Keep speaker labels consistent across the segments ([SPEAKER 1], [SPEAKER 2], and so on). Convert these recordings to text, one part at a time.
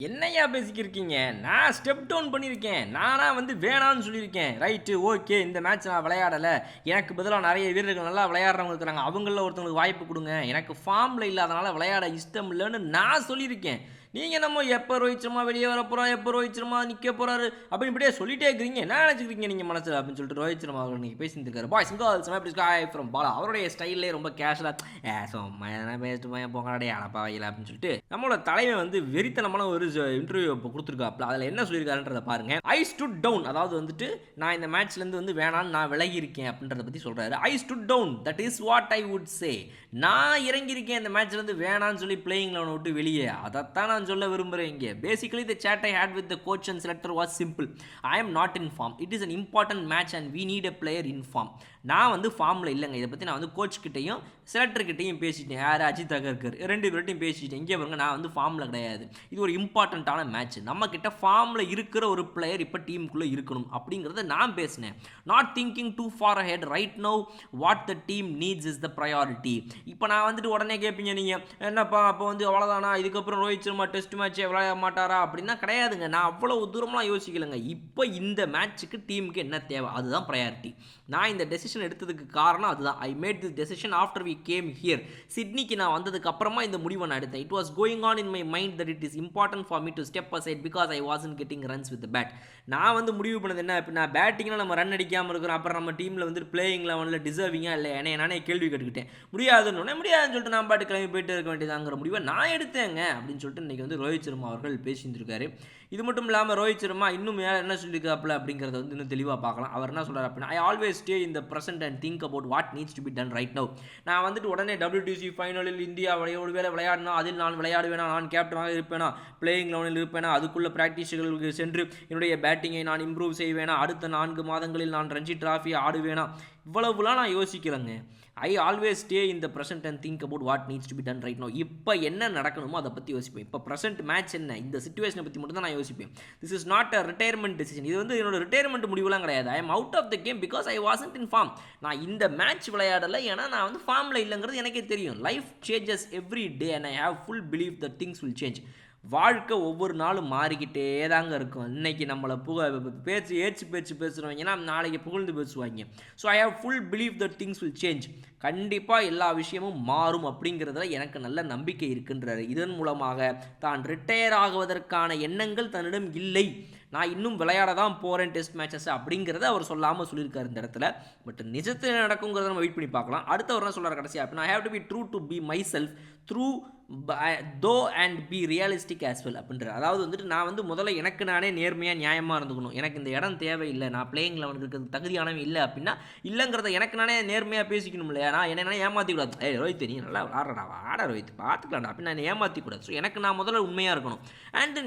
[SPEAKER 1] என்னய்யா பேசிக்கிருக்கீங்க? நான் step down பண்ணியிருக்கேன். நானா வந்து வேணான்னு சொல்லியிருக்கேன். Right, okay. இந்த மேட்ச் நான் விளையாடல. எனக்கு பதிலா நெறைய வீரர்கள் நல்லா விளையாடுறவங்க இருக்கிறாங்க. அவங்கள்ல ஒருத்தவங்களுக்கு வாய்ப்பு குடுங்க. எனக்கு ஃபார்ம்ல இல்லாதனால விளையாட இஷ்டம் இல்லன்னு நான் சொல்லியிருக்கேன். நீங்க என்னமோ எப்ப ரோஹித் சர்மா வெளிய வரப்போறார், எப்ப ரோஹித் சர்மா நிக்க போறாரு அப்படின்னு இப்படியே சொல்லிட்டே இருக்கிறீங்க. என்ன நெனச்சுக்கிறீங்க நீங்க மனசுல அப்படின்னு சொல்லிட்டு ரோஹித் சர்மா அவர்கள் இன்னைக்கு பேசிட்டு இருக்காரு. பாய்ஸ் அண்ட் கேர்ள்ஸ் எப்படி ஸ்கை ஃப்ரம் பாலா. அவருடைய ஸ்டைல்லே ரொம்ப கேஷுவலா சும்மா எதனா பேசிட்டு போய் போங்கடா டேய் அடப்பா வயல அப்படின்னு சொல்லிட்டு நம்மளோட தலைவன் வந்து வெறித்தனமான ஒரு இன்டர்வியூ இப்போ கொடுத்துருக்காப்ல. அதில் என்ன சொல்லியிருக்காருன்றத பாருங்க. ஐ ஸ்டுட் டவுன், அதாவது வந்துட்டு நான் இந்த மேட்ச்லேருந்து வந்து வேணான்னு நான் விலகி இருக்கேன் அப்படின்றத பற்றி சொல்கிறாரு. I stood down, that is what I would say. நான் இறங்கியிருக்கேன் இந்த மேட்ச்லேருந்து வேணான்னு சொல்லி பிளேயிங் லெவனை விட்டு வெளியே. அதைத்தான் நான் சொல்ல விரும்புகிறேன் இங்கே. Basically the chat I had with the coach and selector was simple. I am not in form. It is an important match and we need a player in form. நான் வந்து ஃபார்மில் இல்லைங்க. இதை பற்றி நான் வந்து கோச் கிட்டையும் செலக்டர்கிட்டையும் பேசிட்டேன். யார் அஜித் அகர்கர் 2 பேர்ட்டையும் பேசிட்டேன். இங்கே பாருங்க, நான் வந்து ஃபார்மில் கிடையாது. இது ஒரு இம்பார்ட்டண்ட்டான மேட்ச். நம்ம கிட்ட ஃபார்மில் இருக்கிற ஒரு பிளேயர் இப்போ டீமுக்குள்ளே இருக்கணும் அப்படிங்கிறத நான் பேசினேன். Not thinking too far ahead. Right now what the team needs is the priority. இப்போ நான் வந்துட்டு உடனே கேட்பீங்க நீங்கள், என்னப்பா அப்போ வந்து அவ்வளோதானா, இதுக்கப்புறம் ரோஹித் சர்மா டெஸ்ட் மேட்ச்சே விளையாட மாட்டாரா அப்படின்னா கிடையாதுங்க. நான் அவ்வளோ தூரம்லாம் யோசிக்கலைங்க. இப்போ இந்த மேட்ச்சுக்கு டீமுக்கு என்ன தேவை அதுதான் ப்ரையாரிட்டி. நான் இந்த டெசிஷன் எடுத்ததுக்கு காரணம் அதுதான். I made this decision after we came here. சிட்னிக்கு நான் வந்ததுக்கு அப்புறமா இந்த முடிவை நான் எடுத்தேன். It was going on in my mind that it is important for me to step aside because I wasn't getting runs with bat. நான் வந்து முடிவு பண்ணது என்ன, இப்போ நான் பேட்டிங்கில் நம்ம ரன் அடிக்காமல் இருக்கிறோம், அப்புறம் நம்ம டீமில் வந்து பிளேயிங் லெவனில் டிசர்விங்காக இல்லை என்னை நானே கேள்வி கேட்டுக்கிட்டேன். முடியாதுன்னு சொல்லிட்டு நான் பாட்டு கிளம்பி போயிட்டு இருக்க வேண்டியதாங்கிற முடிவை நான் எடுத்தேங்க அப்படின்னு சொல்லிட்டு இன்றைக்கி வந்து ரோஹித் சர்மா அவர்கள் பேசியிருந்திருக்காரு. இது மட்டும் இல்லாமல் ரோஹித் சர்மா இன்னும் என்ன சொல்லியிருக்காப்புல அப்படிங்கிறத வந்து இன்னும் தெளிவாக பார்க்கலாம். அவர் என்ன சொல்கிறார் அப்படின்னா, ஐ always stay in the present and think about what needs to be done right now. நான் வந்துட்டு உடனே WTC ஃபைனலில் இந்தியா ஒரு வேலை விளையாடினா அதில் நான் விளையாடுவேனா, நான் கேப்டனாக இருப்பேனா, பிளேயிங் லெவனில் இருப்பேனா, அதுக்குள்ள ப்ராக்டிஸ்களுக்கு சென்று என்னுடைய பேட்டிங்கை நான் இம்ப்ரூவ் செய்வேனா, அடுத்த 4 மாதங்களில் நான் ரஞ்சி டிராஃபி ஆடுவேனா, இவ்வளவுலாம் நான் யோசிக்கிறேங்க. I always stay in the present and think about what needs to be done right now. இப்போ என்ன நடக்கணுமோ அதை பற்றி யோசிப்பேன். இப்போ ப்ரெசென்ட் மேட்ச் என்ன, இந்த சிச்சுவேஷனை பற்றி மட்டும் தான் நான் யோசிப்பேன். This is not a retirement decision. இது வந்து என்னோட ரிட்டையர்மெண்ட் முடிவுலாம் கிடையாது. I am out of the game because I wasn't in form. நான் இந்த மேட்ச் விளையாடலை, ஏன்னா நான் வந்து ஃபார்மில் இல்லைங்கிறது எனக்கே தெரியும். Life changes every day and I have full believe the things will change. வாழ்க்கை ஒவ்வொரு நாளும் மாறிக்கிட்டே தாங்க இருக்கும். இன்றைக்கி நம்மளை ஏச்சு பேச்சு பேசுகிறவங்கன்னா நாளைக்கு புகழ்ந்து பேசுவாங்க. So I have full believe that things will change. கண்டிப்பாக எல்லா விஷயமும் மாறும் அப்படிங்கிறதுல எனக்கு நல்ல நம்பிக்கை இருக்குன்றாரு. இதன் மூலமாக தான் ரிட்டையர் ஆகுவதற்கான எண்ணங்கள் தன்னிடம் இல்லை, நான் இன்னும் விளையாட தான் போகிறேன் டெஸ்ட் மேட்சஸ் அப்படிங்கிறத அவர் சொல்லாமல் சொல்லியிருக்காரு இந்த இடத்துல. பட் நிஜத்தில் நடக்குங்கிறத நம்ம வெயிட் பண்ணி பார்க்கலாம். அடுத்த ஒரு சொல்கிறார் கடைசியாக அப்படின்னா, I have to be true to be myself through though and be realistic as well அப்படின்ற. அதாவது வந்துட்டு நான் வந்து முதல்ல எனக்கு நானே நேர்மையாக நியாயமாக இருந்துக்கணும். எனக்கு இந்த இடம் தேவையில்லை, நான் பிளேயிங் லெவனுக்கு இருக்கிறது தகுதியானவன் இல்லை அப்படின்னா இல்லைங்கிறத எனக்கு நானே நேர்மையாக பேசிக்கணும் இல்லையா. நான் என்ன ஏமாற்றிக்கூடாது. ரோஹித் நீ நல்லா விளாட்றடா, ஆட ரோஹித் பார்த்துக்கலாம்டா அப்படின்னு நான் ஏமாற்றிக்கூடாது. ஸோ எனக்கு நான் முதல்ல உண்மையாக இருக்கணும். அண்ட்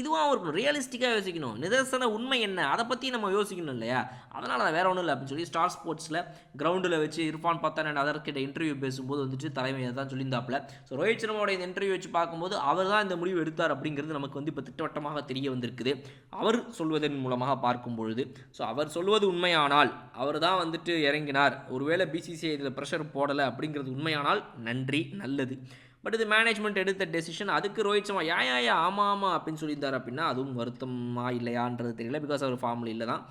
[SPEAKER 1] இதுவாகவும் இருக்கணும், ரியலிஸ்டிக்காக யோசிக்கணும். நிதர்சன உண்மை என்ன அதை பற்றி நம்ம யோசிக்கணும் இல்லையா. அதனால் அதை வேற ஒன்றும் இல்லை அப்படின்னு சொல்லி ஸ்டார் ஸ்போர்ட்ஸில் கிரவுண்டில் வச்சு இர்ஃபான் பத்தான் அண்ட் அதர்கிட்ட இன்டர்வியூ பேசும்போது வந்துட்டு தலைமை தான் சொல்லியிருந்தாப்புல. ஸோ ரோஹித் சர்மாவோட இந்த இன்டர்வியூ வச்சு பார்க்கும்போது அவர் தான் இந்த முடிவு எடுத்தார் அப்படிங்கிறது நமக்கு வந்து இப்போ திட்டவட்டமாக தெரிய வந்திருக்குது அவர் சொல்வதன் மூலமாக பார்க்கும் பொழுது. ஸோ அவர் சொல்வது உண்மையானால், அவர் தான் வந்துட்டு இறங்கினார், ஒருவேளை BCCI இதில் ப்ரெஷர் போடலை அப்படிங்கிறது உண்மையானால் நன்றி, நல்லது. பட் இது மேனேஜ்மெண்ட் எடுத்த டெசிஷன். அதுக்கு ரோஹித் சர்மா ஆமாம் அப்படின்னு சொல்லியிருந்தார் அப்படின்னா அதுவும் வருத்தமா இல்லையான்றது தெரியல. பிகாஸ் அவர் ஃபார்மில் இல்லை தான்.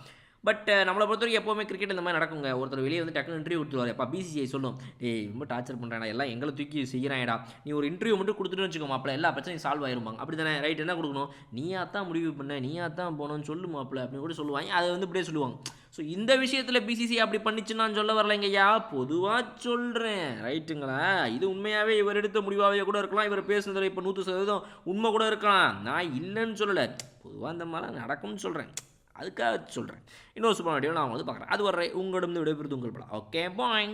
[SPEAKER 1] பட் நம்மளை பொறுத்த வரைக்கும் எப்போவுமே கிரிக்கெட் இந்த மாதிரி நடக்குங்க. ஒருத்தர் வெளியே வந்து டக்குனு இன்டர்வியூ கொடுத்துருவாரு. அப்போ BCCI சொல்லும், டேய் ரொம்ப டார்ச்சர் பண்ணுறாடா, எல்லாம் எங்களை தூக்கி செய்கிறாயடா, நீ ஒரு இன்டர்வியூ மட்டும் கொடுத்துட்டு வச்சுக்கோ மாப்பிள்ள, எல்லா பிரச்சனையும் சால்வ் ஆயிருப்பாங்க. அப்படி தானே, ரைட்? என்ன கொடுக்கணும், நீயா தான் முடிவு பண்ண, நீயா தான் போகணும்னு சொல்லு மாப்பிள்ள அப்படின்னு கூட சொல்லுவாங்க. அதை வந்து இப்படியே சொல்லுவாங்க. ஸோ இந்த விஷயத்தில் BCCI அப்படி பண்ணிச்சுன்னு நான் சொல்ல வரலைங்கய்யா, பொதுவாக சொல்கிறேன், ரைட்டுங்களா. இது உண்மையாகவே இவர் எடுத்த முடிவாகவே கூட இருக்கலாம், இவர் பேசுனதில் இப்போ 100% உண்மை கூட இருக்கலாம். நான் இல்லைன்னு சொல்லலை, பொதுவாக இந்த மாதிரிலாம் நடக்கும்னு சொல்கிறேன், அதுக்காக சொல்கிறேன். இன்னொரு சூப்பர் வீடியோ நான் வந்து பார்க்குறேன். அது வர்றேன், உங்களிடம் விடைபெறுது உங்கள் படம். Okay bye.